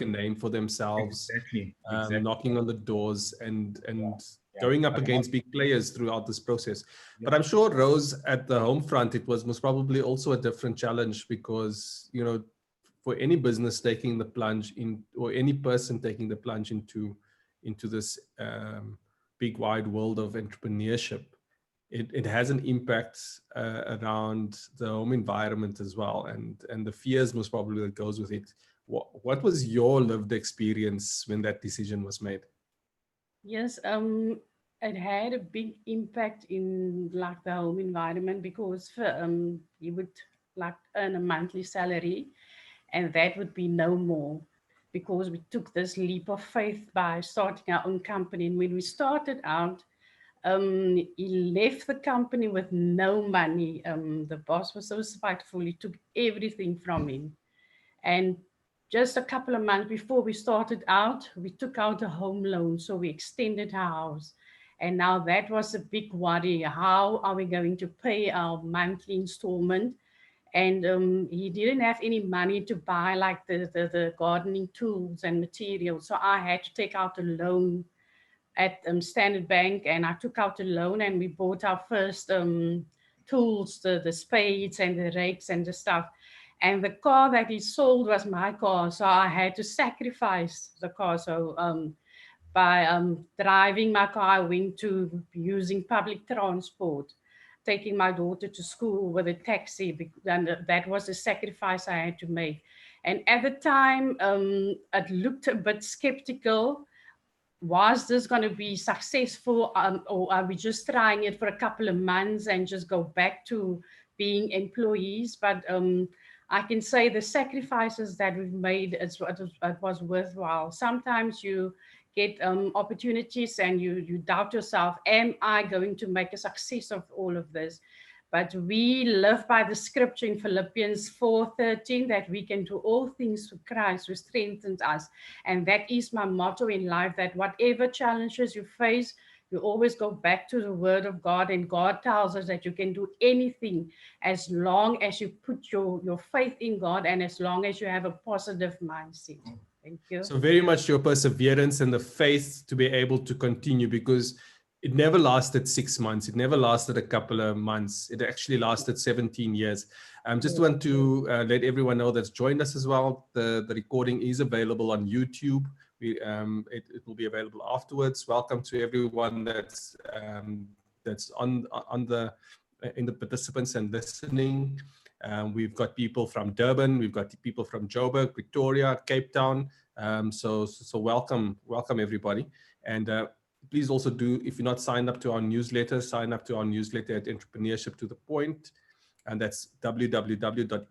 a name for themselves, Exactly. knocking on the doors and Yeah. going up against big players throughout this process. Yeah. But I'm sure, Rose, at the home front, it was most probably also a different challenge because, you know, for any business taking the plunge in, or any person taking the plunge into this big wide world of entrepreneurship, it has an impact around the home environment as well, and the fears most probably that goes with it. What was your lived experience when that decision was made? Yes, it had a big impact in like the home environment because you would like earn a monthly salary, and that would be no more because we took this leap of faith by starting our own company. And when we started out, he left the company with no money. The boss was so spiteful; he took everything from him. And just a couple of months before we started out, we took out a home loan. So we extended our house. And now that was a big worry. How are we going to pay our monthly installment? And he didn't have any money to buy like the gardening tools and materials. So I had to take out a loan at Standard Bank, and I took out a loan and we bought our first tools, the spades and the rakes and the stuff. And the car that he sold was my car, so I had to sacrifice the car. So by driving my car, I went to using public transport, taking my daughter to school with a taxi, and that was a sacrifice I had to make. And at the time, it looked a bit skeptical. Was this going to be successful, or are we just trying it for a couple of months and just go back to being employees? But I can say the sacrifices that we've made, it was worthwhile. Sometimes you get opportunities and you doubt yourself, am I going to make a success of all of this? But we live by the scripture in Philippians 4:13 that we can do all things through Christ who strengthens us. And that is my motto in life, that whatever challenges you face, you always go back to the word of God. And God tells us that you can do anything as long as you put your faith in God and as long as you have a positive mindset. Thank you. So very much your perseverance and the faith to be able to continue, because it never lasted 6 months. It never lasted a couple of months. It actually lasted 17 years. Just want to let everyone know that's joined us as well. The recording is available on YouTube. It will be available afterwards. Welcome to everyone that's in the participants and listening. We've got people from Durban, we've got people from Joburg, Victoria, Cape Town. So welcome everybody. And please also do, if you're not signed up to our newsletter, sign up to our newsletter at Entrepreneurship to the Point. And that's www.ettp.co.za.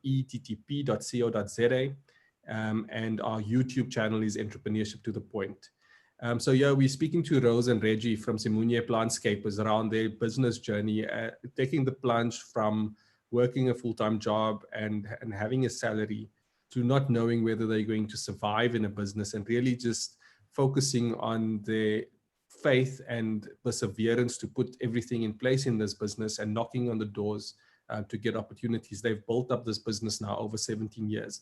And our YouTube channel is Entrepreneurship to the Point. So yeah, we're speaking to Rose and Reggie from Simunye Plantscapes around their business journey, taking the plunge from working a full-time job and having a salary to not knowing whether they're going to survive in a business, and really just focusing on their faith and perseverance to put everything in place in this business and knocking on the doors to get opportunities. They've built up this business now over 17 years.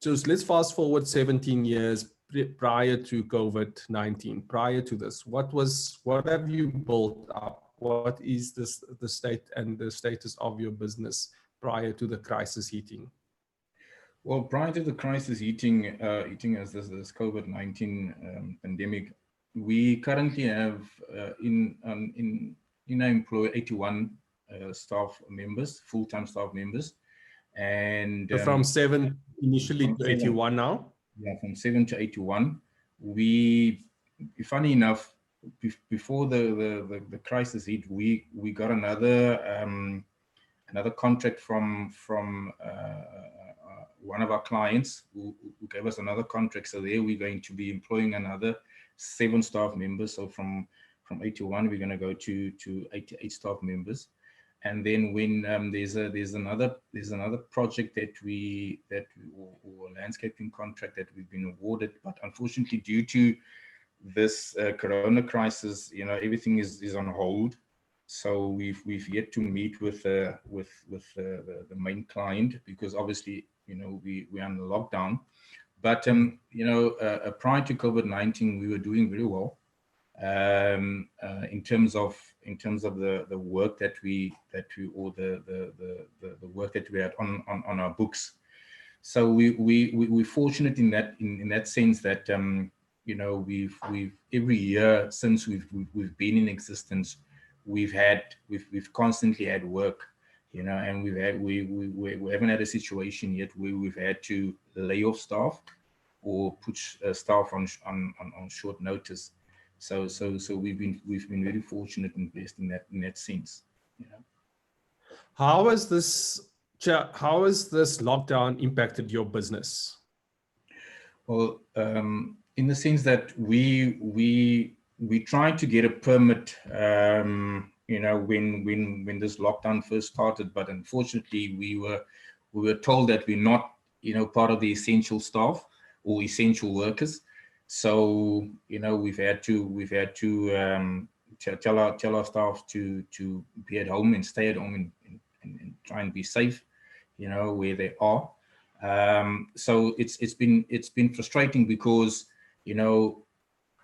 So let's fast forward 17 years prior to COVID-19. Prior to this, what have you built up? What is the state and the status of your business prior to the crisis hitting? Well, prior to the crisis hitting as this COVID-19 pandemic, we currently have in our employ 81 staff members, full-time staff members, and So from 7 initially to 81 now. Yeah, from 7 to 81. We, funny enough, before the crisis hit, we got another contract from one of our clients who gave us another contract. So there we're going to be employing another 7 staff members. So from 81 we're going to go to 88 staff members. And then when there's another project or landscaping contract that we've been awarded, but unfortunately due to this corona crisis, everything is on hold. So we've yet to meet with the main client, because obviously we're on lockdown. But prior to COVID-19, we were doing very well in terms of the work that we or the work that we had on our books. So we're fortunate in that sense that we've every year since we've been in existence, we've constantly had work, and we haven't had a situation yet where we've had to lay off staff or put staff on short notice. So we've been very fortunate and blessed in that sense. How has this lockdown impacted your business? Well, in the sense that we tried to get a permit, when this lockdown first started, but unfortunately we were told that we're not, part of the essential staff or essential workers. So, we've had to tell our staff to be at home and stay at home and try and be safe, where they are. So it's been frustrating because,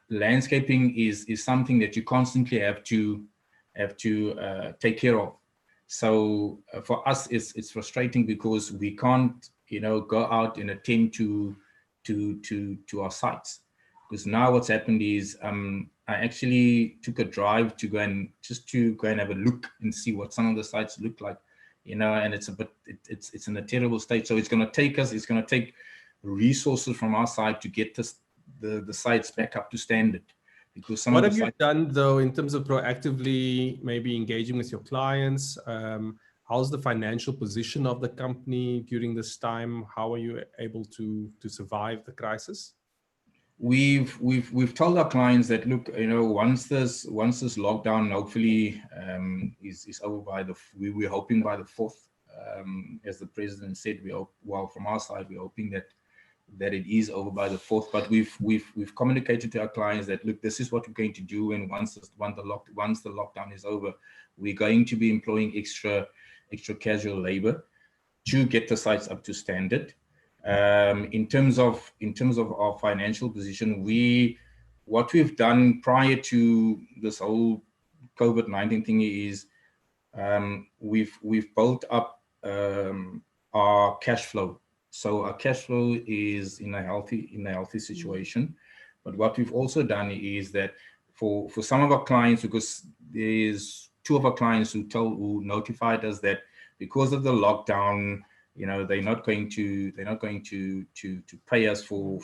landscaping is something that you constantly have to take care of. So for us, it's frustrating because we can't, go out and attend to our sites. Because now what's happened is I actually took a drive to go and have a look and see what some of the sites look like, and it's in a terrible state. So it's going to take resources from our side to get the sites back up to standard. Because what have you done though in terms of proactively maybe engaging with your clients? How's the financial position of the company during this time? How are you able to survive the crisis? We've told our clients that, look, once this lockdown hopefully is over we're hoping by the 4th, as the president said. From our side, we're hoping that it is over by the 4th. But we've communicated to our clients that, look, this is what we're going to do, and once the lockdown is over, we're going to be employing extra casual labor to get the sites up to standard. In terms of our financial position, what we've done prior to this whole COVID-19 thing is we've built up our cash flow. So our cash flow is in a healthy situation. But what we've also done is that for some of our clients, because there's 2 of our clients who notified us that because of the lockdown, they're not going to pay us for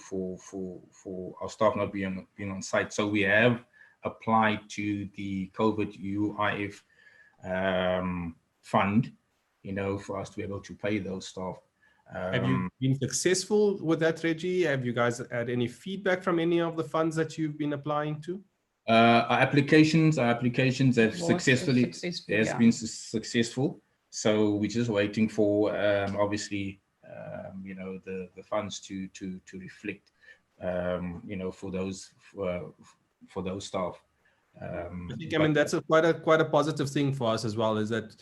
our staff not being on site. So we have applied to the COVID youve fund, for us to be able to pay those staff. Have you been successful with that, Reggie? Have you guys had any feedback from any of the funds that you've been applying to? Our applications have been successful. So we're just waiting for obviously the funds to reflect for those staff. I mean that's quite a positive thing for us as well, is that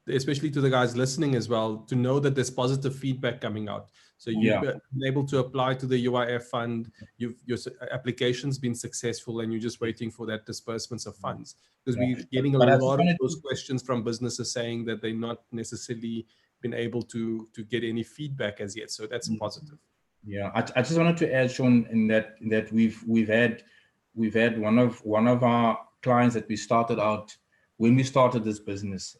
especially to the guys listening as well, to know that there's positive feedback coming out. So you've been able to apply to the UIF fund, your application's been successful, and you're just waiting for that disbursements of funds. Because we're getting a lot of those questions from businesses saying that they're not necessarily been able to get any feedback as yet. So that's positive. Yeah, I just wanted to add, Sean, in that we've had one of our clients that we started out when we started this business,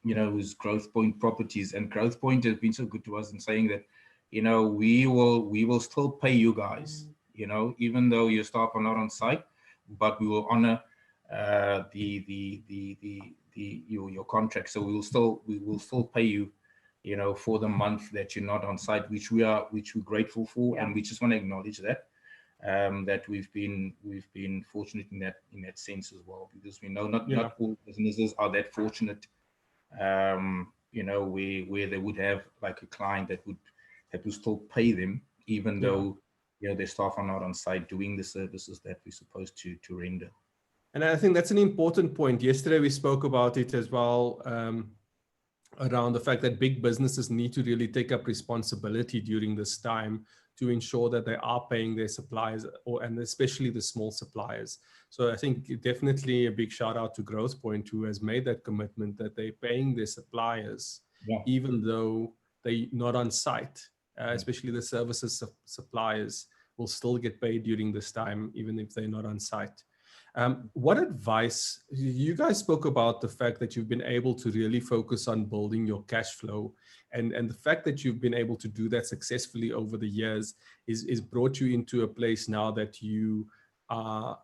was Growth Point Properties, and Growth Point has been so good to us in saying that, we will still pay you guys, even though your staff are not on site, but we will honor your contract. So we will still pay you, for the month that you're not on site, which we're grateful for, and we just want to acknowledge that. That we've been fortunate in that sense as well, because we know not all businesses are that fortunate, where they would have like a client that would still pay them, even though their staff are not on site doing the services that we're supposed to render. And I think that's an important point. Yesterday we spoke about it as well, around the fact that big businesses need to really take up responsibility during this time to ensure that they are paying their suppliers, and especially the small suppliers. So I think definitely a big shout out to Growth Point, who has made that commitment that they're paying their suppliers, even though they're not on site, especially the services suppliers will still get paid during this time, even if they're not on site. What advice, you guys spoke about the fact that you've been able to really focus on building your cash flow, and the fact that you've been able to do that successfully over the years is brought you into a place now that you are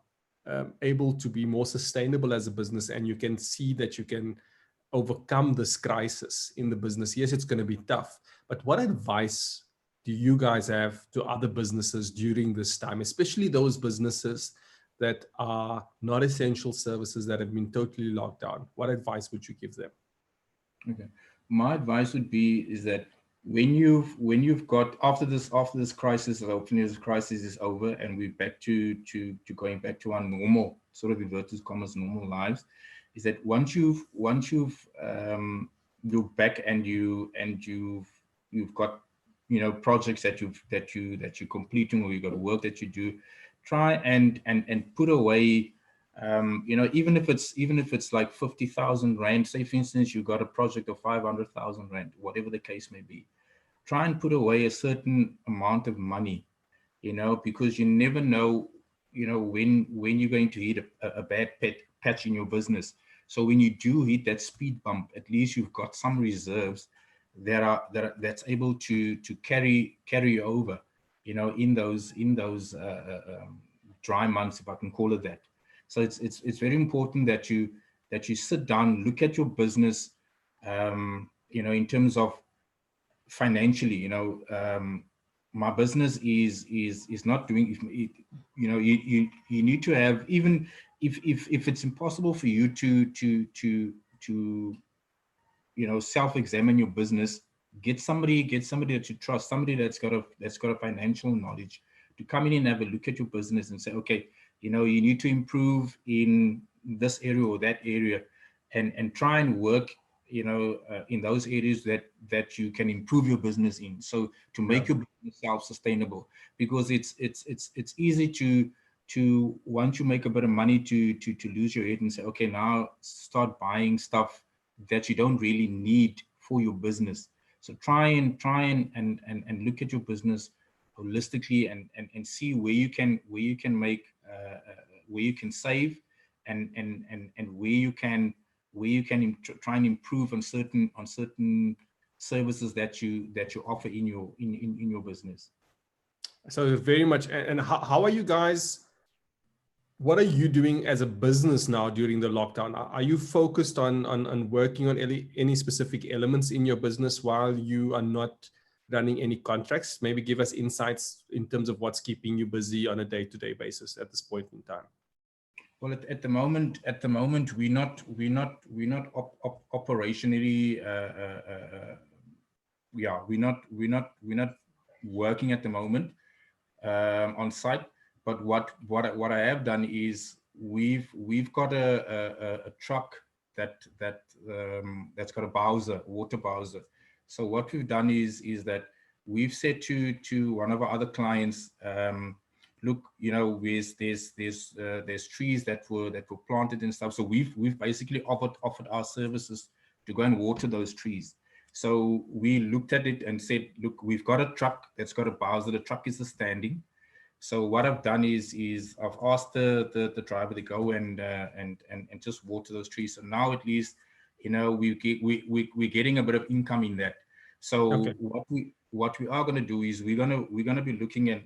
able to be more sustainable as a business, and you can see that you can overcome this crisis in the business. Yes, it's going to be tough, but what advice do you guys have to other businesses during this time, especially those businesses that are not essential services that have been totally locked down? What advice would you give them? Okay, my advice would be is that when you've got after this crisis, hopefully this crisis is over and we're back to going back to our normal, sort of inverted commas, normal lives, is that once you've you're back and you've got, you know, projects that you're completing, or you've got work that you do, try and put away, you know, even if it's like 50,000 rand, say for instance you got a project of 500,000 rand, whatever the case may be, try and put away a certain amount of money, you know, because you never know, you know, when you're going to hit a bad patch in your business. So when you do hit that speed bump, at least you've got some reserves that's able to carry you over, you know, in those dry months, if I can call it that. So it's very important that you sit down, look at your business, you know, in terms of financially, you know, my business is not doing it, you know, you need to have, even if it's impossible for you to you know, self-examine your business, get somebody that you trust, somebody that's got a financial knowledge, to come in and have a look at your business and say, okay, you know, you need to improve in this area or that area, and try and work, you know, in those areas that you can improve your business in, so to make your business self-sustainable. Because it's easy to once you make a bit of money to lose your head and say, okay, now start buying stuff that you don't really need for your business. So try and look at your business holistically, and see where you can make where you can save, and where you can try and improve on certain services that you offer in your business. So very much. And how are you guys, what are you doing as a business now during the lockdown? Are you focused on working on any specific elements in your business while you are not running any contracts? Maybe give us insights in terms of what's keeping you busy on a day-to-day basis at this point in time. Well, at the moment, we're not operationally, we're not working at the moment on site. But what I have done is we've got a truck that's got a bowser, water bowser. So what we've done is that we've said to one of our other clients, look, you know, there's trees that were planted and stuff. So we've basically offered our services to go and water those trees. So we looked at it and said, look, we've got a truck that's got a bowser. The truck is standing. So what I've done is I've asked the driver to go and just water those trees. So now at least, you know, we're getting a bit of income in that. So okay, what we are going to do is we're going to be looking at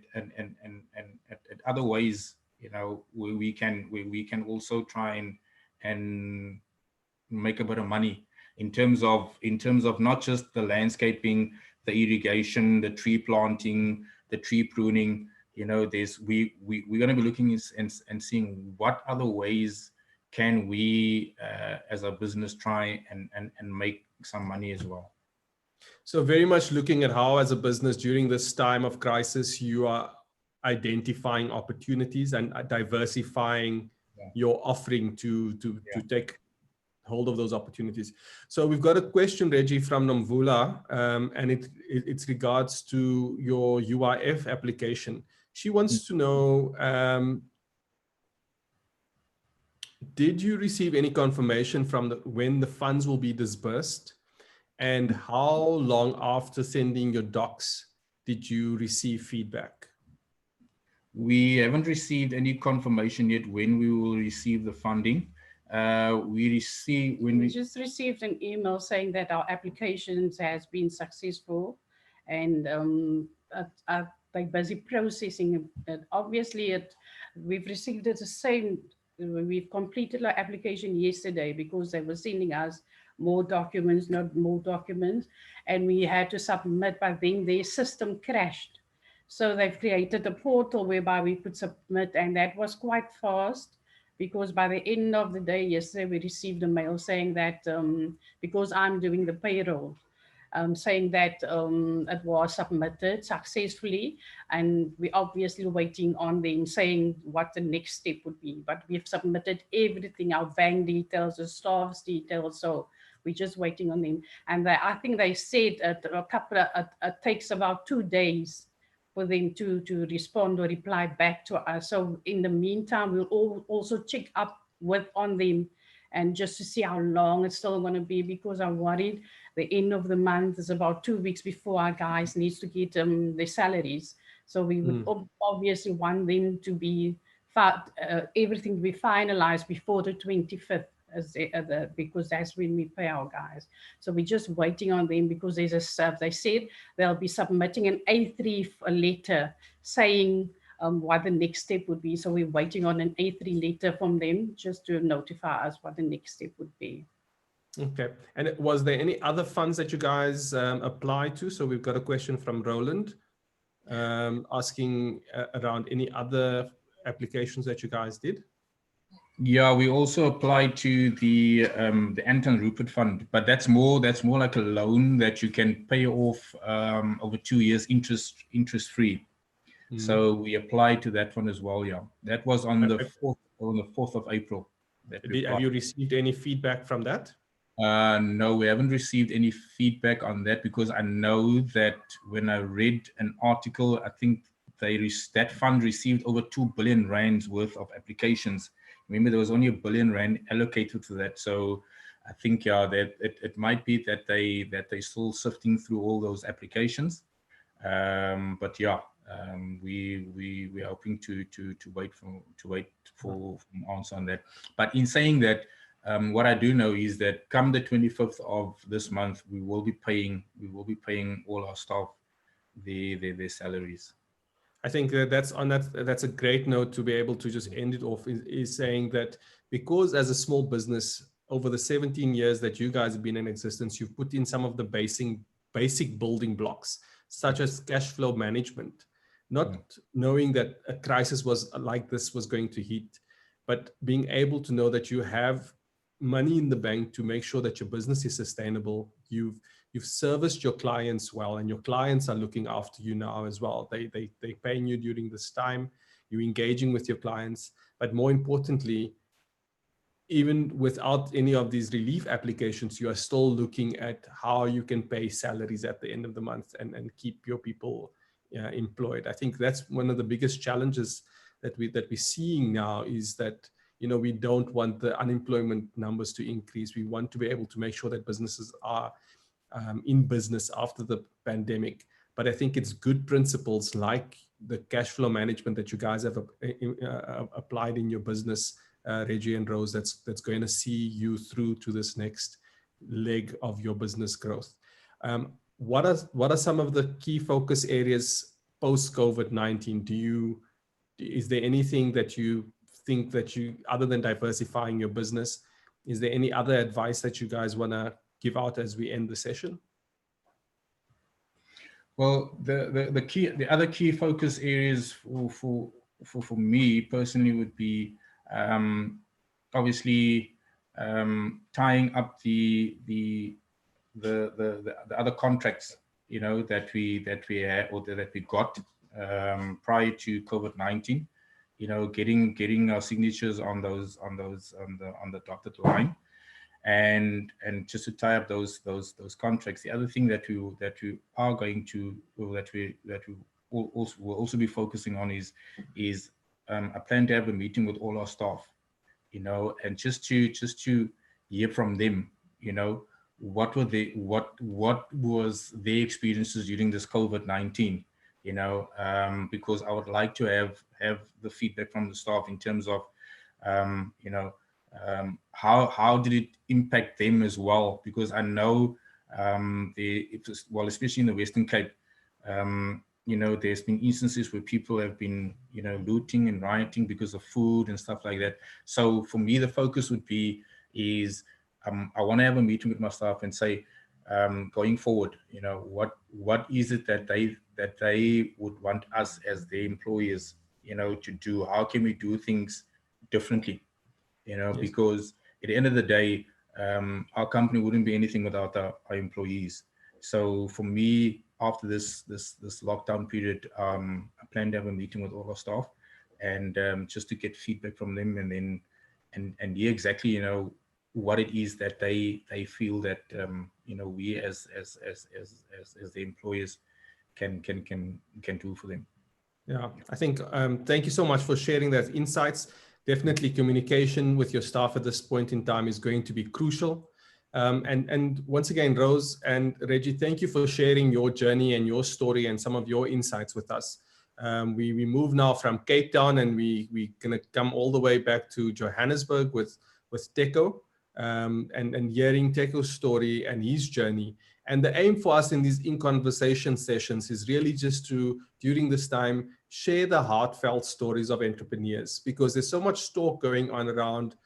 other ways, you know, where we can also try and make a bit of money in terms of not just the landscaping, the irrigation, the tree planting, the tree pruning. You know, we're going to be looking and seeing what other ways can we as a business try and make some money as well. So very much looking at how as a business during this time of crisis, you are identifying opportunities and diversifying your offering to take hold of those opportunities. So we've got a question, Reggie, from Nomvula, and it's regards to your UIF application. She wants to know, did you receive any confirmation from when the funds will be disbursed, and how long after sending your docs did you receive feedback? We haven't received any confirmation yet when we will receive the funding. We just received an email saying that our applications has been successful, and they're busy processing it. Obviously, we've received it the same. We've completed our application yesterday because they were sending us more documents, not more documents, and we had to submit, but then their system crashed. So they've created a portal whereby we could submit, and that was quite fast, because by the end of the day yesterday, we received a mail saying that because I'm doing the payroll, saying that it was submitted successfully, and we're obviously waiting on them saying what the next step would be. But we've submitted everything, our bank details, the staff's details, so we're just waiting on them. And I think they said it takes about 2 days for them to respond or reply back to us. So in the meantime, we'll also check up on them, and just to see how long it's still going to be, because I'm worried the end of the month is about 2 weeks before our guys needs to get their salaries. So we would obviously want them to be everything to be finalized before the 25th. Because that's when we pay our guys. So we're just waiting on them, because they said they'll be submitting an A3 letter saying what the next step would be. So we're waiting on an A3 letter from them just to notify us what the next step would be. Okay. And was there any other funds that you guys applied to? So we've got a question from Roland asking around any other applications that you guys did. Yeah, we also applied to the Anton Rupert Fund, but that's more like a loan that you can pay off over 2 years, interest free. So we applied to that one as well. Yeah, that was on the 4th of April. Have you received any feedback from that? No, we haven't received any feedback on that, because I know that when I read an article, I think that fund received over 2 billion rands worth of applications. Remember, there was only R1 billion allocated to that. So I think, yeah, that it might be that they're still sifting through all those applications. But yeah, we're hoping to wait for an answer on that. But in saying that, what I do know is that come the 25th of this month, we will be paying all our staff their salaries. I think that's a great note to be able to just end it off, is saying that because as a small business, over the 17 years that you guys have been in existence, you've put in some of the basic building blocks, such as cash flow management, not knowing that a crisis like this was going to hit, but being able to know that you have money in the bank to make sure that your business is sustainable. You've serviced your clients well, and your clients are looking after you now as well. They're paying you during this time. You're engaging with your clients, but more importantly, even without any of these relief applications, you are still looking at how you can pay salaries at the end of the month and keep your people employed. I think that's one of the biggest challenges that we're seeing now, is that we don't want the unemployment numbers to increase. We want to be able to make sure that businesses are in business after the pandemic. But I think it's good principles like the cash flow management that you guys have applied in your business, Reggie and Rose, that's going to see you through to this next leg of your business growth. What are some of the key focus areas post COVID-19? Is there anything that you think that other than diversifying your business, is there any other advice that you guys want to give out as we end the session? Well, the other key focus areas for me personally would be obviously tying up the other contracts that we had, or that we got prior to COVID-19. Getting our signatures on the dotted line, and just to tie up those contracts. The other thing that we are going to, or that we will also be focusing on is I plan to have a meeting with all our staff, you know, and just to hear from them, you know, what was their experiences during this COVID-19, you know, because I would like to have the feedback from the staff in terms of, you know, how did it impact them as well? Because I know well, especially in the Western Cape, you know, there's been instances where people have been, you know, looting and rioting because of food and stuff like that. So for me, the focus would be I want to have a meeting with my staff and say, going forward, you know, what is it that they would want us as their employers, you know, to do? How can we do things differently? You know, Yes. because at the end of the day, our company wouldn't be anything without our employees. So for me, after this lockdown period, I plan to have a meeting with all our staff, and just to get feedback from them, and then and hear exactly, you know, what it is that they feel that you know, we as the employers can do for them. Yeah, I think thank you so much for sharing that insights. Definitely communication with your staff at this point in time is going to be crucial. And once again, Rose and Reggie, thank you for sharing your journey and your story and some of your insights with us. We move now from Cape Town, and we're going to come all the way back to Johannesburg with Teco, and hearing Teco's story and his journey. And the aim for us in these in conversation sessions is really just to, during this time, share the heartfelt stories of entrepreneurs, because there's so much talk going on around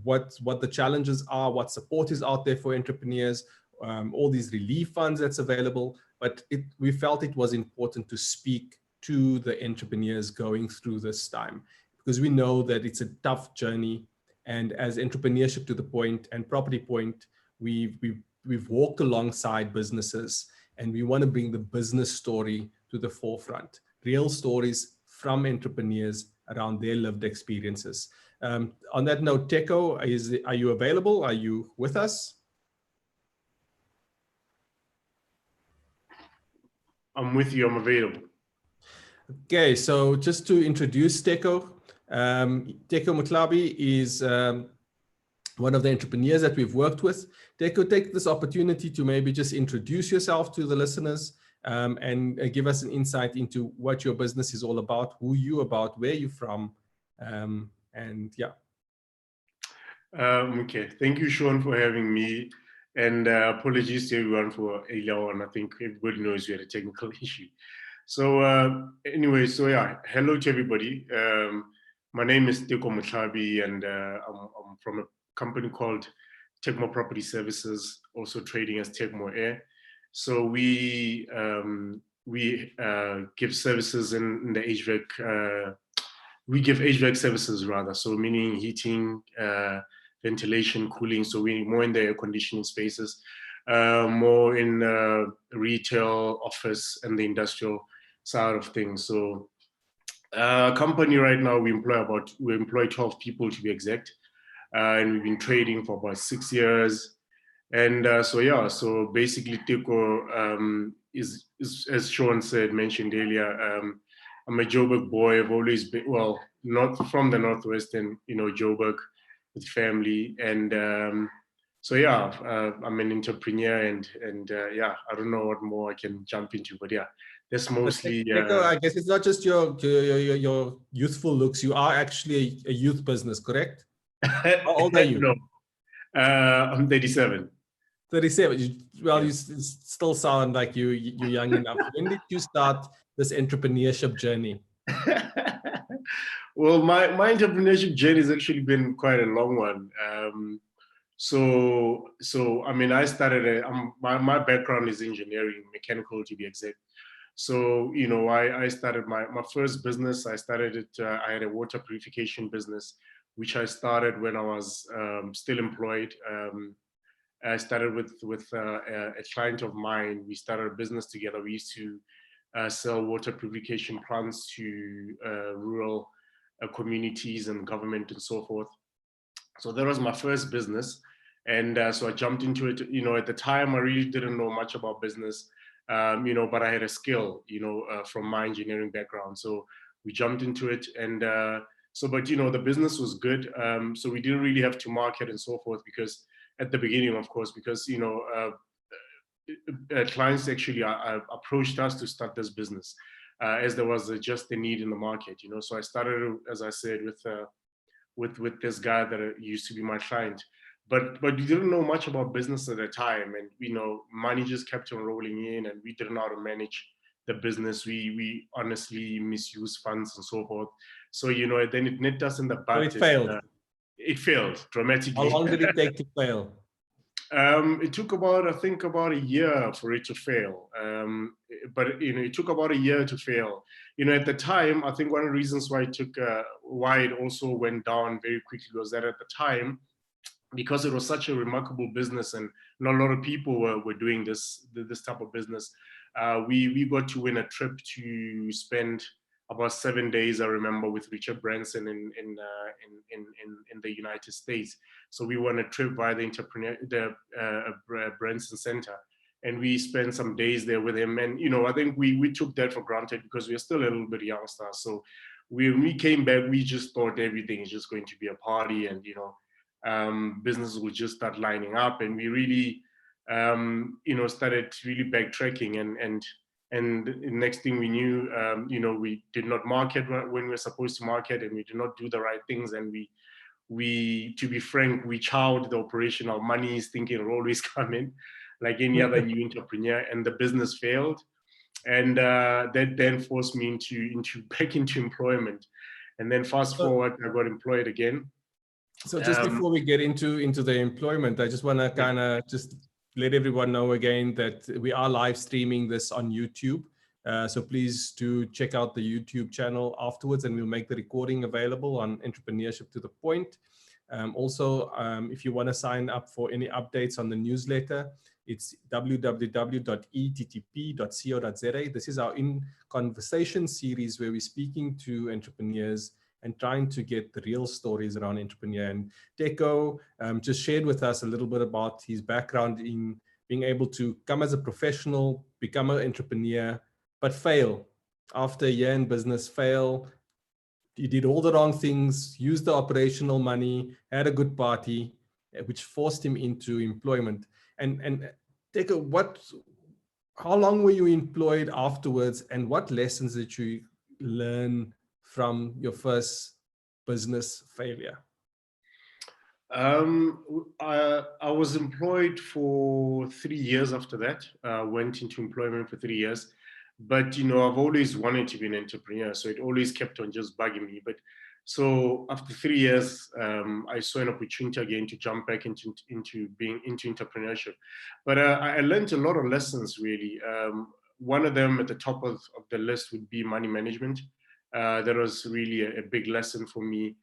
what the challenges are, what support is out there for entrepreneurs, all these relief funds that's available. But we felt it was important to speak to the entrepreneurs going through this time, because we know that it's a tough journey. And as Entrepreneurship to the Point and Property Point, we've walked alongside businesses, and we want to bring the business story to the forefront. Real stories from entrepreneurs around their lived experiences. On that note, Teco, are you available? Are you with us? I'm with you. I'm available. Okay, so just to introduce Teco, Teco Mutlabi is one of the entrepreneurs that we've worked with. Teco, take this opportunity to maybe just introduce yourself to the listeners, and give us an insight into what your business is all about, who you about, where you're from, and yeah. Okay, thank you, Sean, for having me, and apologies to everyone for earlier on. I think everybody knows we had a technical issue. So anyway, so yeah, hello to everybody. My name is Nico Mutlabi, and I'm from a company called Tecmo Property Services, also trading as Tecmo Air. So we give services in the HVAC. We give HVAC services rather, so meaning heating, ventilation, cooling. So we're more in the air conditioning spaces, more in retail, office, and the industrial side of things. So company right now, we employ 12 people to be exact, and we've been trading for about 6 years. And so yeah, so basically Teco is as Sean mentioned earlier, I'm a Joburg boy. I've always been, well, not from the Northwest, and you know, Joburg with family. And so yeah, I'm an entrepreneur, and yeah, I don't know what more I can jump into, but yeah, that's mostly. Teco, I guess it's not just your youthful looks. You are actually a youth business, correct? How old are you? No, I'm 37. 37. Well, Yeah. you still sound like you're young enough. When did you start this entrepreneurship journey? Well, my entrepreneurship journey has actually been quite a long one. So I mean, I started. My background is engineering, mechanical to be exact. So you know, I started my first business. I started it. I had a water purification business, which I started when I was still employed. I started with a client of mine. We started a business together. We used to sell water purification plants to rural communities and government and so forth. So that was my first business. And so I jumped into it. At the time, I really didn't know much about business, but I had a skill, from my engineering background. So we jumped into it. And but the business was good. So we didn't really have to market and so forth, because at the beginning, of course, because, clients actually approached us to start this business, as there was just a need in the market, So I started, as I said, with this guy that used to be my client, but we didn't know much about business at the time, and money just kept on rolling in, and we didn't know how to manage the business. We honestly misused funds and so forth. So then it nipped us in the butt. So it failed. It failed dramatically. How long did it take to fail? It took about, I think, about a year for it to fail. But it took about a year to fail. At the time, I think one of the reasons why it also went down very quickly was that at the time, because it was such a remarkable business and not a lot of people were doing this type of business, we got to win a trip to spend about 7 days, I remember, with Richard Branson in the United States. So we won a trip via the Branson Center, and we spent some days there with him. And I think we took that for granted because we are still a little bit youngsters. So when we came back, we just thought everything is just going to be a party, and business would just start lining up, and we really started really backtracking, and the next thing we knew, we did not market when we were supposed to market, and we did not do the right things. And we, to be frank, we chowed the operation. Our money is thinking it'll always come in, like any other new entrepreneur, and the business failed. And that then forced me back into employment. And then fast forward, I got employed again. So just before we get into the employment, I just want to kind of just let everyone know again that we are live streaming this on YouTube. So please do check out the YouTube channel afterwards, and we'll make the recording available on Entrepreneurship to the Point. Also, if you want to sign up for any updates on the newsletter, it's www.ettp.co.za. This is our In Conversation series where we're speaking to entrepreneurs and trying to get the real stories around entrepreneur. And Deco just shared with us a little bit about his background in being able to come as a professional, become an entrepreneur, but fail. After a year in business, fail. He did all the wrong things, used the operational money, had a good party, which forced him into employment. And Deco, how long were you employed afterwards, and what lessons did you learn from your first business failure? I was employed for 3 years after that. Went into employment for 3 years, but I've always wanted to be an entrepreneur, so it always kept on just bugging me. But so after 3 years, I saw an opportunity again to jump back into entrepreneurship. But I learned a lot of lessons, really. One of them at the top of the list would be money management. That was really a big lesson for me.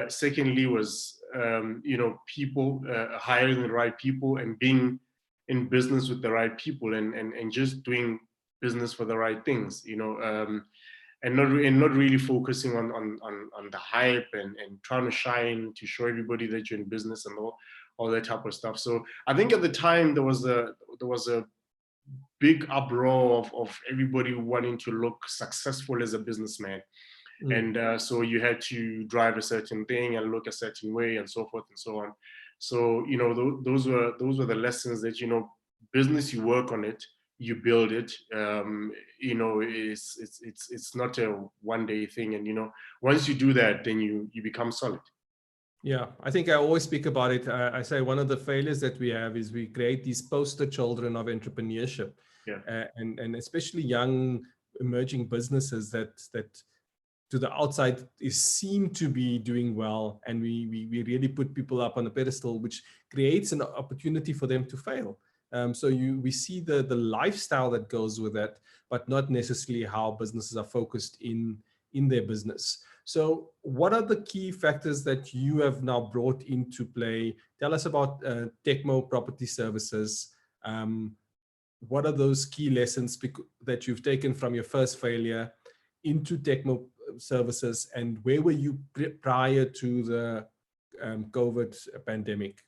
Secondly was, people, hiring the right people and being in business with the right people, and just doing business for the right things, and not really focusing on the hype and trying to shine to show everybody that you're in business and all that type of stuff. So I think at the time there was a big uproar of everybody wanting to look successful as a businessman. And so you had to drive a certain thing and look a certain way and so forth and so on. So those were the lessons that business, you work on it, you build it. It's not a one-day thing, and once you do that, then you become solid. Yeah, I think I always speak about it. I say one of the failures that we have is we create these poster children of entrepreneurship. Yeah. And especially young emerging businesses that to the outside seem to be doing well, and we really put people up on a pedestal, which creates an opportunity for them to fail. So we see the lifestyle that goes with that, but not necessarily how businesses are focused in their business. So what are the key factors that you have now brought into play? Tell us about Tecmo Property Services. What are those key lessons that you've taken from your first failure into Tecmo Services, and where were you prior to the COVID pandemic?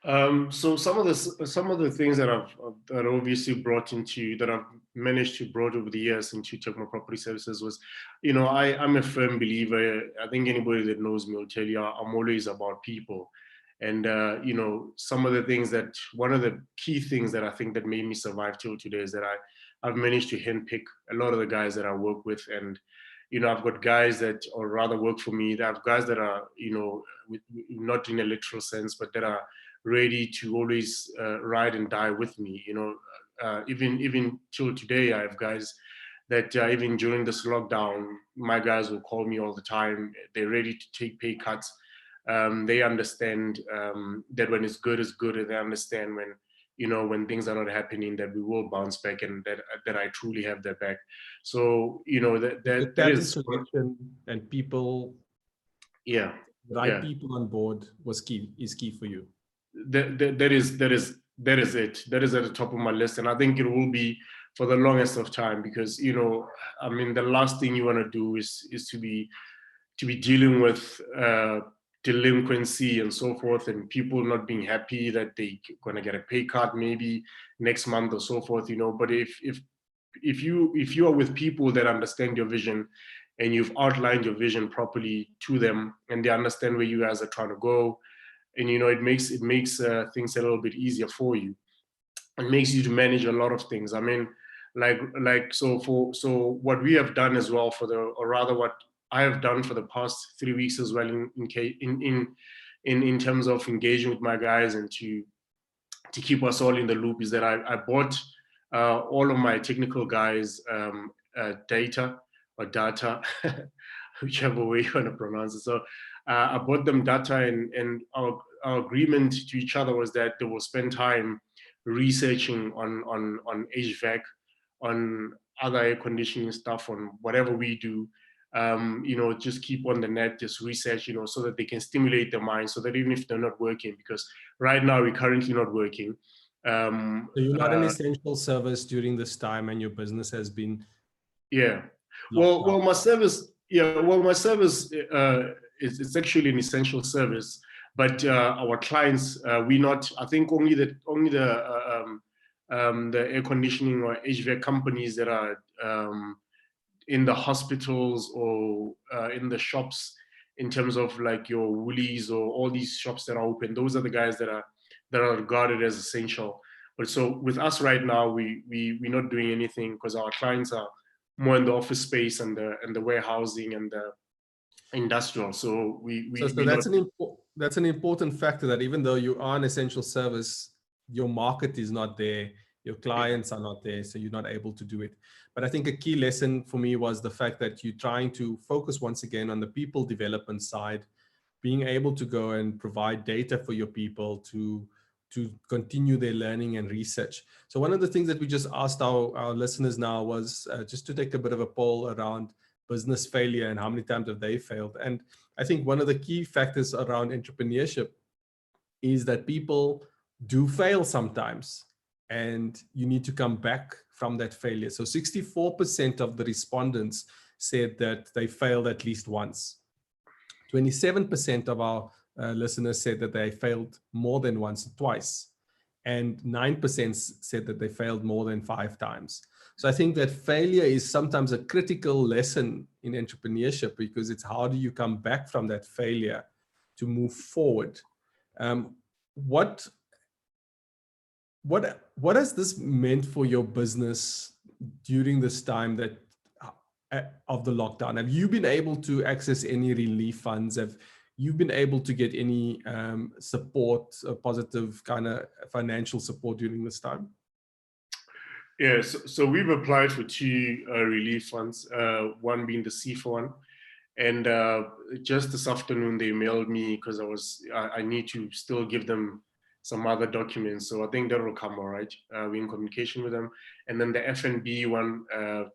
So some of the things that that obviously brought into that I've managed to brought over the years into Tekma Property Services was, I'm a firm believer. I think anybody that knows me will tell you I'm always about people, and some of the things that one of the key things that I think that made me survive till today is that I've managed to handpick a lot of the guys that I work with, and I've got guys that, or rather work for me. I have guys that are not in a literal sense, but that are ready to always ride and die with me. Even till today, I have guys that even during this lockdown, my guys will call me all the time. They're ready to take pay cuts. They understand that when it's good, and they understand when things are not happening, that we will bounce back, and that I truly have their back. So The that talent is, selection and people, yeah, the right yeah. people on board is key for you. That is it. That is at the top of my list, and I think it will be for the longest of time, because I mean, the last thing you want to do is to be dealing with delinquency and so forth, and people not being happy that they're gonna get a pay cut maybe next month or so forth. But if you are with people that understand your vision, and you've outlined your vision properly to them, and they understand where you guys are trying to go, and it makes things a little bit easier for you. It makes you to manage a lot of things. I mean, so what we have done as well, or rather what I have done for the past 3 weeks as well, in terms of engaging with my guys and to keep us all in the loop, is that I bought all of my technical guys data, whichever way you want to pronounce it. So I bought them data, and our agreement to each other was that they will spend time researching on HVAC, on other air conditioning stuff, on whatever we do. Just keep on the net, just research, so that they can stimulate their mind, so that even if they're not working, because right now we're currently not working. So you're not an essential service during this time, and your business has been. Yeah. Well, my service. Yeah. Well, my service it's actually an essential service, but our clients, we not. I think only the air conditioning or HVAC companies that are in the hospitals or in the shops, in terms of like your Woolies or all these shops that are open. Those are the guys that are regarded as essential. But so with us right now, we're not doing anything, because our clients are more in the office space and the warehousing and the industrial. So that's an important factor, that even though you are an essential service, your market is not there, your clients are not there, so you're not able to do it. But I think a key lesson for me was the fact that you're trying to focus once again on the people development side, being able to go and provide data for your people to continue their learning and research. So one of the things that we just asked our listeners now was just to take a bit of a poll around business failure and how many times have they failed. And I think one of the key factors around entrepreneurship is that people do fail sometimes, and you need to come back from that failure. So 64% of the respondents said that they failed at least once. 27% of our listeners said that they failed more than once or twice. And 9% said that they failed more than 5 times. So I think that failure is sometimes a critical lesson in entrepreneurship, because it's how do you come back from that failure to move forward. What has this meant for your business during this time that of the lockdown? Have you been able to access any relief funds? Have you been able to get any support, positive kind of financial support during this time? Yeah, so we've applied for 2 relief funds, one being the CFA one. And just this afternoon, they mailed me, because I need to still give them some other documents. So I think that will come all right. We're in communication with them. And then the FNB one,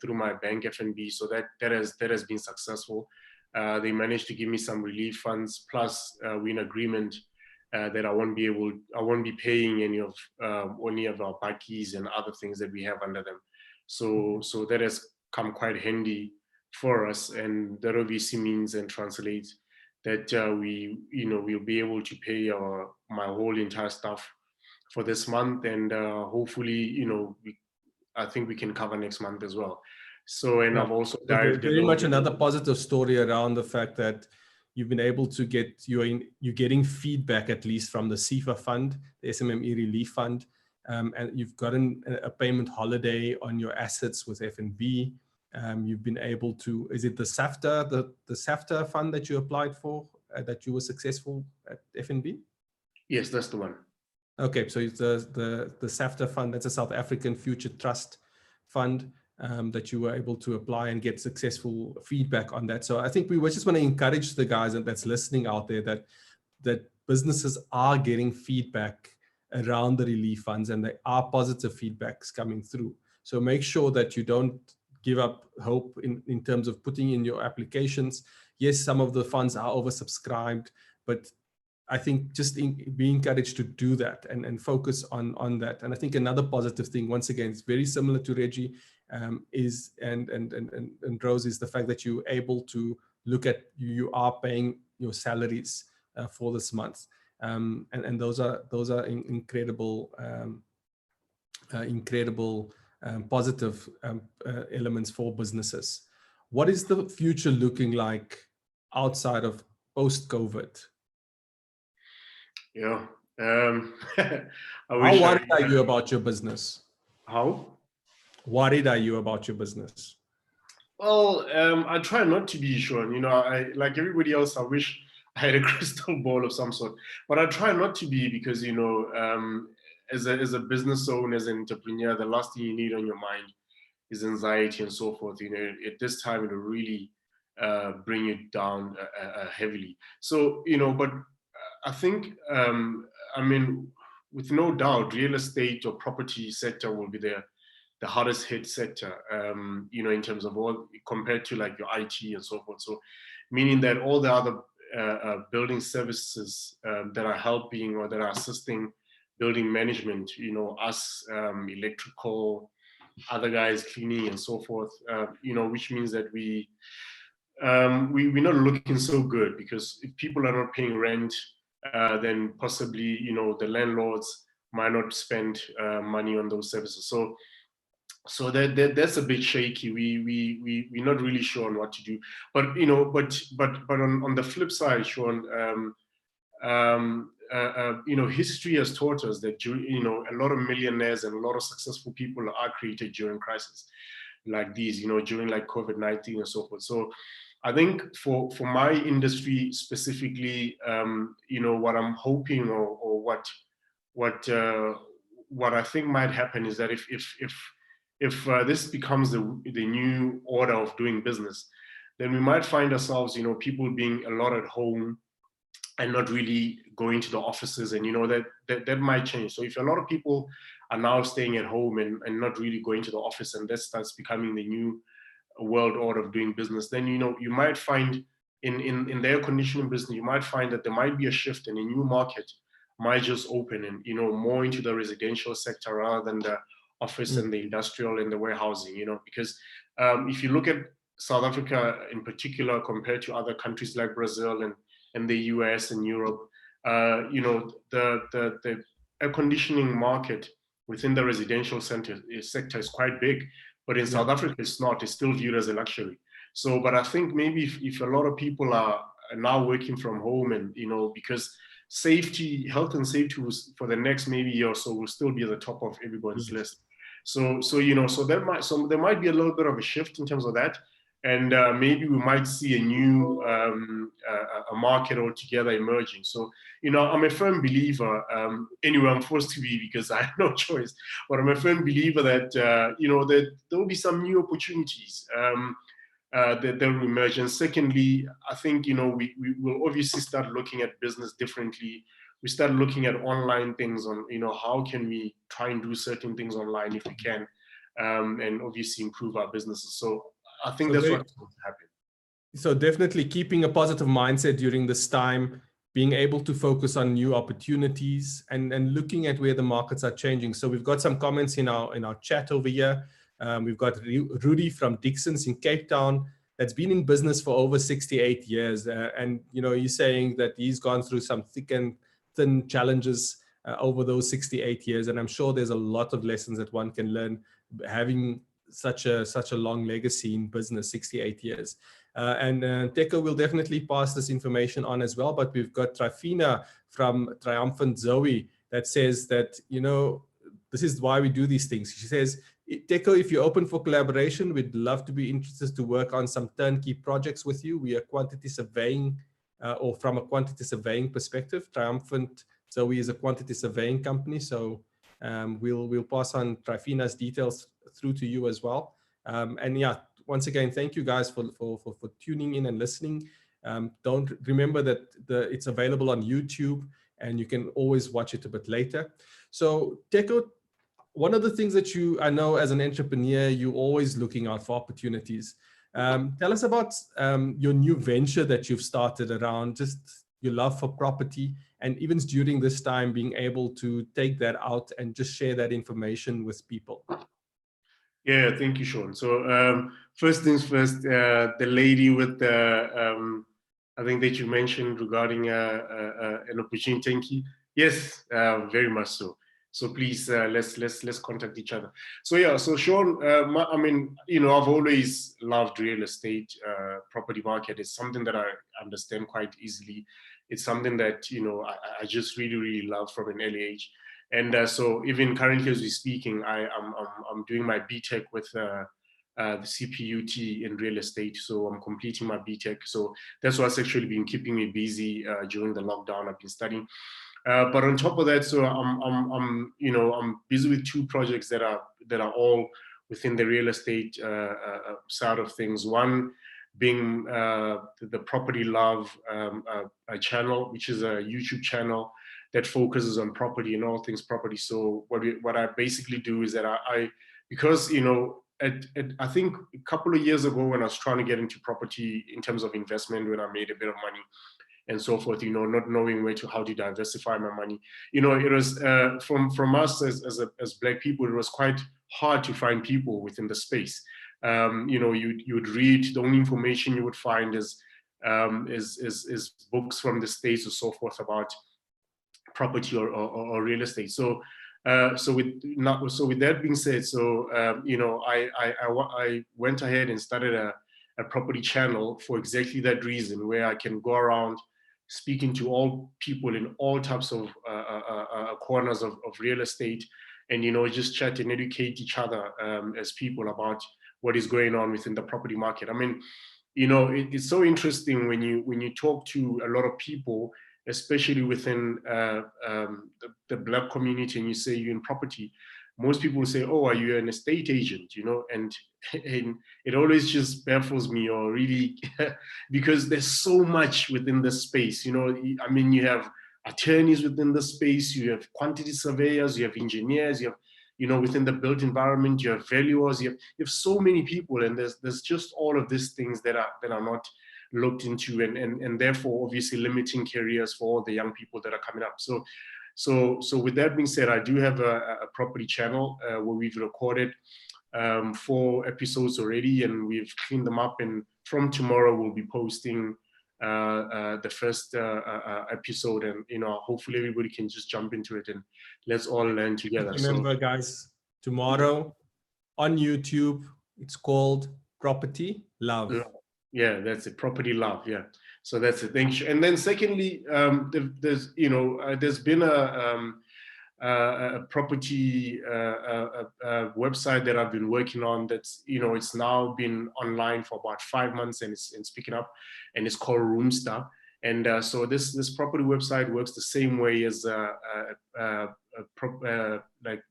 through my bank FNB. So that has been successful. They managed to give me some relief funds, plus we're in agreement that I won't be paying any of our bakkies and other things that we have under them. So that has come quite handy for us, and that obviously means and translates that we'll be able to pay my whole entire staff for this month, and hopefully, I think we can cover next month as well. So, and I've also dived very much another positive story around the fact that you've been able to get, you're getting feedback at least from the SEFA fund, the SMME Relief Fund, and you've gotten a payment holiday on your assets with FNB. You've been able to, is it the SAFTA, the SAFTA fund that you applied for, that you were successful at FNB? Yes, that's the one. Okay, so it's the SAFTA fund, that's a South African Future Trust fund, that you were able to apply and get successful feedback on that. So I think we just want to encourage the guys that's listening out there that businesses are getting feedback around the relief funds, and there are positive feedbacks coming through. So make sure that you don't give up hope in terms of putting in your applications. Yes, some of the funds are oversubscribed, but I think just be encouraged to do that and focus on that. And I think another positive thing, once again, it's very similar to Reggie, is and Rose, is the fact that you're able to look at, you are paying your salaries for this month, and those are incredible positive elements for businesses. What is the future looking like outside of post-COVID? Yeah. How worried are you about your business? How worried are you about your business? Well, I try not to be, Sean. I, like everybody else, I wish I had a crystal ball of some sort, but I try not to be, because as a business owner, as an entrepreneur, the last thing you need on your mind is anxiety and so forth. At this time, it'll really bring you down heavily. So but I think, with no doubt, real estate or property sector will be the hardest hit sector, in terms of all, compared to like your IT and so forth. So meaning that all the other building services that are helping or that are assisting building management, us, electrical, other guys cleaning and so forth, which means that we're not looking so good, because if people are not paying rent, then possibly, the landlords might not spend money on those services. So that's a bit shaky. We're not really sure on what to do. But but on the flip side, Sean, history has taught us that a lot of millionaires and a lot of successful people are created during crises like these, during like COVID-19 and so forth. So I think for my industry specifically, what I'm hoping or what I think might happen is that if this becomes the new order of doing business, then we might find ourselves, people being a lot at home and not really going to the offices, and that might change. So if a lot of people are now staying at home and not really going to the office, and that starts becoming the new world order of doing business, then you might find in the air conditioning business, you might find that there might be a shift, and a new market might just open, and more into the residential sector rather than the office and the industrial and the warehousing, because if you look at South Africa in particular compared to other countries like Brazil and the US and Europe, the air conditioning market within the residential sector is quite big, but in South Africa it's not. It's still viewed as a luxury. So, but I think maybe if a lot of people are now working from home, and because health and safety for the next maybe year or so will still be at the top of everybody's list. So there might be a little bit of a shift in terms of that, and maybe we might see a new a market altogether emerging. So I'm a firm believer. Anyway, I'm forced to be because I have no choice. But I'm a firm believer that that there will be some new opportunities that will emerge. And secondly, I think we will obviously start looking at business differently. We start looking at online things on, how can we try and do certain things online if we can, and obviously improve our businesses. So I think that's what's going to happen. So definitely keeping a positive mindset during this time, being able to focus on new opportunities and looking at where the markets are changing. So we've got some comments in our chat over here. We've got Rudy from Dixon's in Cape Town. that's been in business for over 68 years. And, you know, he's saying that he's gone through some thick and thin challenges over those 68 years. And I'm sure there's a lot of lessons that one can learn having such a long legacy in business, 68 years. And Teko will definitely pass this information on as well. But we've got Trifina from Triumphant Zoe that says that, you know, this is why we do these things. She says, Teko, if you're open for collaboration, we'd love to be interested to work on some turnkey projects with you. We are quantity surveying, or from a quantity surveying perspective. Triumphant Zoe is a quantity surveying company. So we'll pass on Trifina's details through to you as well. And yeah, once again, thank you guys for tuning in and listening. Don't remember that it's available on YouTube and you can always watch it a bit later. So Teko, one of the things that I know as an entrepreneur, you're always looking out for opportunities. Tell us about your new venture that you've started around just your love for property, and even during this time being able to take that out and just share that information with people. Yeah, thank you, Sean. So first things first, the lady with the, I think that you mentioned regarding an opportunity, thank you. Yes, very much so. So please, let's contact each other. So yeah, so Sean, I mean, you know, I've always loved real estate, property market. It's something that I understand quite easily. It's something that, you know, I just really, really love from an early age. And so even currently as we're speaking, I'm doing my BTech with the CPUT in real estate. So I'm completing my BTech. So that's what's actually been keeping me busy during the lockdown. I've been studying. But on top of that, so I'm busy with two projects that are all within the real estate side of things. One being the Property Love channel, which is a YouTube channel that focuses on property and all things property. So what I basically do is that because, you know, I think a couple of years ago when I was trying to get into property in terms of investment, when I made a bit of money and so forth, you know, not knowing how to diversify my money, you know, it was from us as Black people, it was quite hard to find people within the space. You know, you would read, the only information you would find is books from the States or so forth about property or real estate. So with that being said, so you know, I went ahead and started a property channel for exactly that reason, where I can go around speaking to all people in all types of corners of real estate, and, you know, just chat and educate each other as people about what is going on within the property market. I mean, you know, it's so interesting when you talk to a lot of people, especially within the Black community, and you say you're in property, most people will say, oh, are you an estate agent, you know? And it always just baffles me, or really, because there's so much within the space, you know. I mean, you have attorneys within the space, you have quantity surveyors, you have engineers, you have, you know, within the built environment, you have valuers, you have so many people, and there's just all of these things that are not looked into, and therefore obviously limiting careers for all the young people that are coming up. So with that being said, I do have a property channel where we've recorded 4 episodes already, and we've cleaned them up, and from tomorrow we'll be posting the first episode, and, you know, hopefully everybody can just jump into it and let's all learn together. Remember, guys, tomorrow on YouTube, it's called Property Love. Yeah, that's it. Property Love. Yeah. So that's it. Thank you. And then secondly, there's been a property website that I've been working on that's, you know, it's now been online for about 5 months, and it's picking up, and it's called Roomster. And so this property website works the same way as like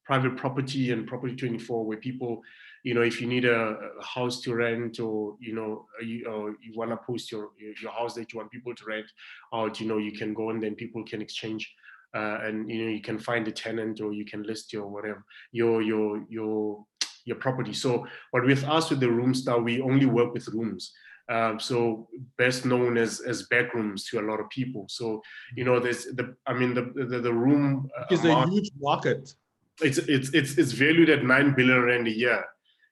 Private Property and Property 24, where people, you know, if you need a house to rent, or, you know, you want to post your house that you want people to rent out, you know, you can go and then people can exchange, and, you know, you can find a tenant, or you can list your whatever, your property. So, but with us, with the Roomster, we only work with rooms. So best known as back rooms to a lot of people. So, you know, there's the room is a huge market. It's valued at 9 billion rand a year,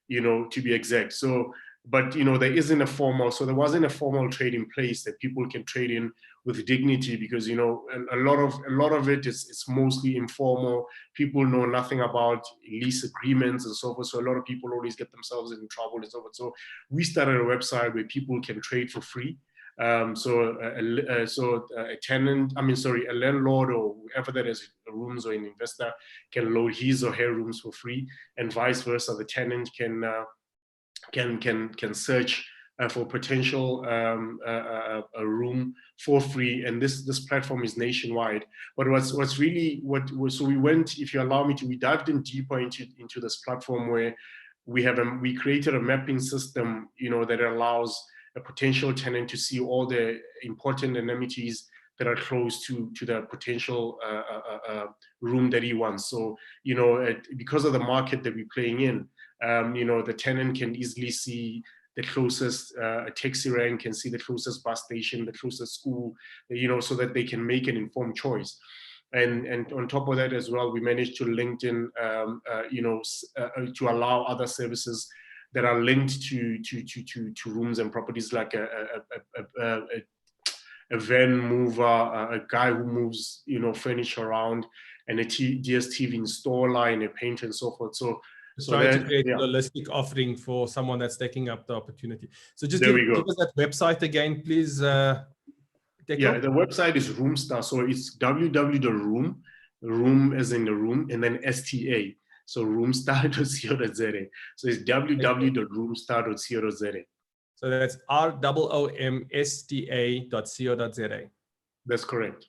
you know, to be exact. So but you know, there isn't a formal, so there wasn't a formal trade in place that people can trade in with dignity, because you know, a lot of it is, it's mostly informal. People know nothing about lease agreements and so forth, so a lot of people always get themselves in trouble and so forth. So we started a website where people can trade for free. So a tenant, a landlord or whoever that is rooms, or an investor, can load his or her rooms for free, and vice versa. The tenant can search for potential a room for free, and this platform is nationwide. But what's really so we went, if you allow me to, we dived in deeper into this platform, where we created a mapping system, you know, that allows a potential tenant to see all the important amenities that are close to the potential room that he wants. So, you know, because of the market that we're playing in, you know, the tenant can easily see the closest taxi rank, can see the closest bus station, the closest school, you know, so that they can make an informed choice. And on top of that as well, we managed to link in, you know, to allow other services that are linked to rooms and properties, like a van mover, a guy who moves, you know, furniture around, and a DSTV install line, a painter, and so forth. So trying to create a holistic offering for someone that's taking up the opportunity. So just give us that website again, please. Yeah, the website is Roomster. So it's www.room, room as in the room, and then STA. So roomster.co.za. So it's www.roomster.co.za. So that's ROOMSTA.co.za. That's correct.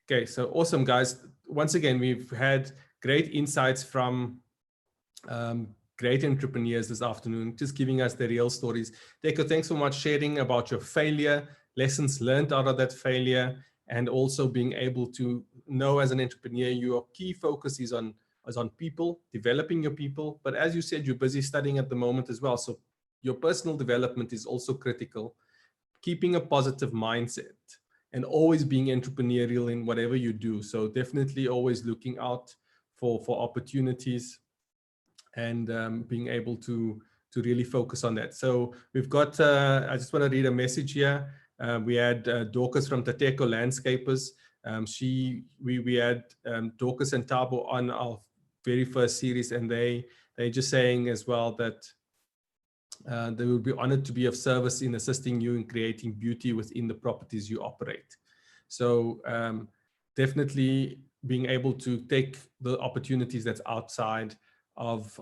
Okay, so awesome, guys. Once again, we've had great insights from great entrepreneurs this afternoon, just giving us the real stories. Nico, thanks so much sharing about your failure, lessons learned out of that failure, and also being able to know as an entrepreneur, your key focus is on people, developing your people. But as you said, you're busy studying at the moment as well. So your personal development is also critical. Keeping a positive mindset and always being entrepreneurial in whatever you do. So definitely always looking out for opportunities, and being able to really focus on that. So we've got, I just want to read a message here. We had Dorcas from Tateko Landscapers. We had Dorcas and Tabo on our very first series, and they're just saying as well that they will be honored to be of service in assisting you in creating beauty within the properties you operate. So definitely being able to take the opportunities that's outside of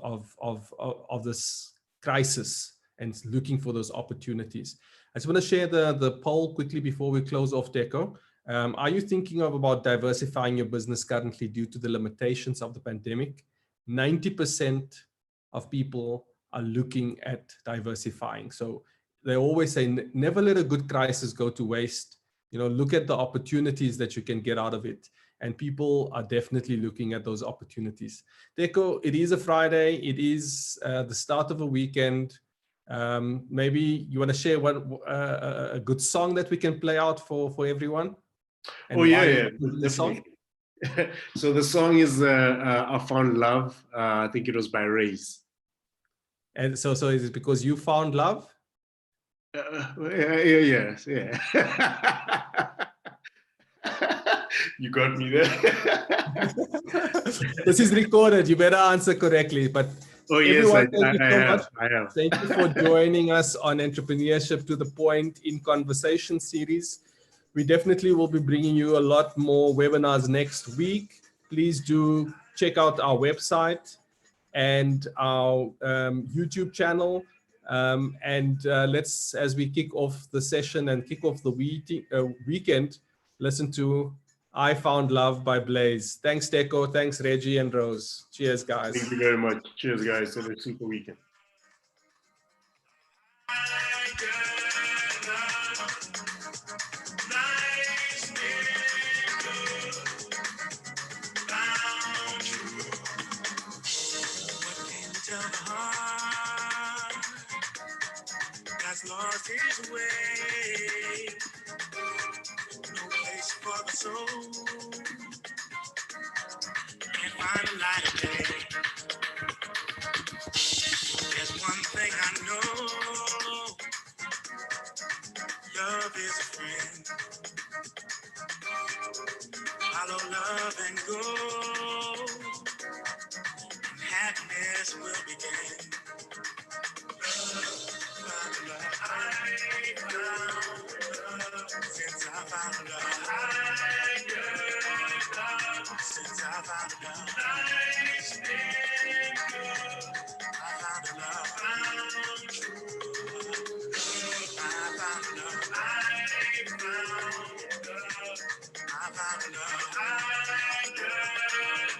this crisis and looking for those opportunities. I just want to share the poll quickly before we close off, Deco. Are you thinking about diversifying your business currently due to the limitations of the pandemic? 90% of people are looking at diversifying. So they always say, never let a good crisis go to waste. You know, look at the opportunities that you can get out of it. And people are definitely looking at those opportunities. Deco, it is a Friday. It is the start of a weekend. Maybe you want to share a good song that we can play out for everyone? And the song. So the song is I Found Love. I think it was by Raze. And so is it because you found love? Yes. You got me there. This is recorded. You better answer correctly. But everyone, thank you so much. Thank you for joining us on Entrepreneurship to the Point in Conversation series. We definitely will be bringing you a lot more webinars next week. Please do check out our website and our YouTube channel. Let's, as we kick off the session and kick off the weekend, listen to I Found Love by Blaze. Thanks, Deco. Thanks, Reggie and Rose. Cheers, guys. Thank you very much. Cheers, guys. Have a super weekend. That's lost his way. No place for the soul. Can't find a light of day. There's one thing I know. love is a friend. Follow love and go, and happiness will begin. Found love. I found love. Since I found love. I love. Since I found love. Life's been good. I found love. Found true. I found love. I found love. I found love. I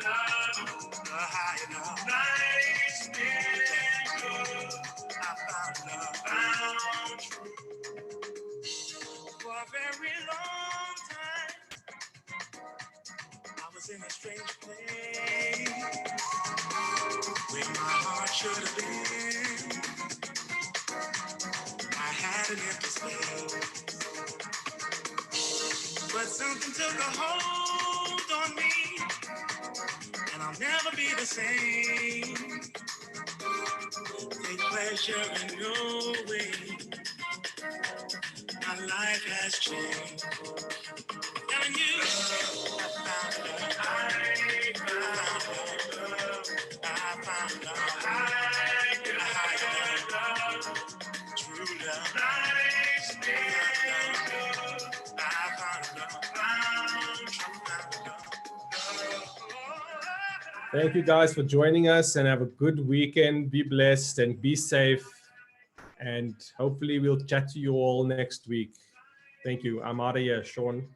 love. The high love. Life's been good. I found love. Found true. For a very long time, I was in a strange place where my heart should have been. I had an empty space, but something took a hold on me, and I'll never be the same. Take pleasure in knowing my life has changed. Telling you, I found love. I found love. I found love. I love. True love. Life's been good. I found love. Found true love. Thank you guys for joining us, and have a good weekend. Be blessed and be safe. And hopefully we'll chat to you all next week. Thank you. I'm out of here, Sean.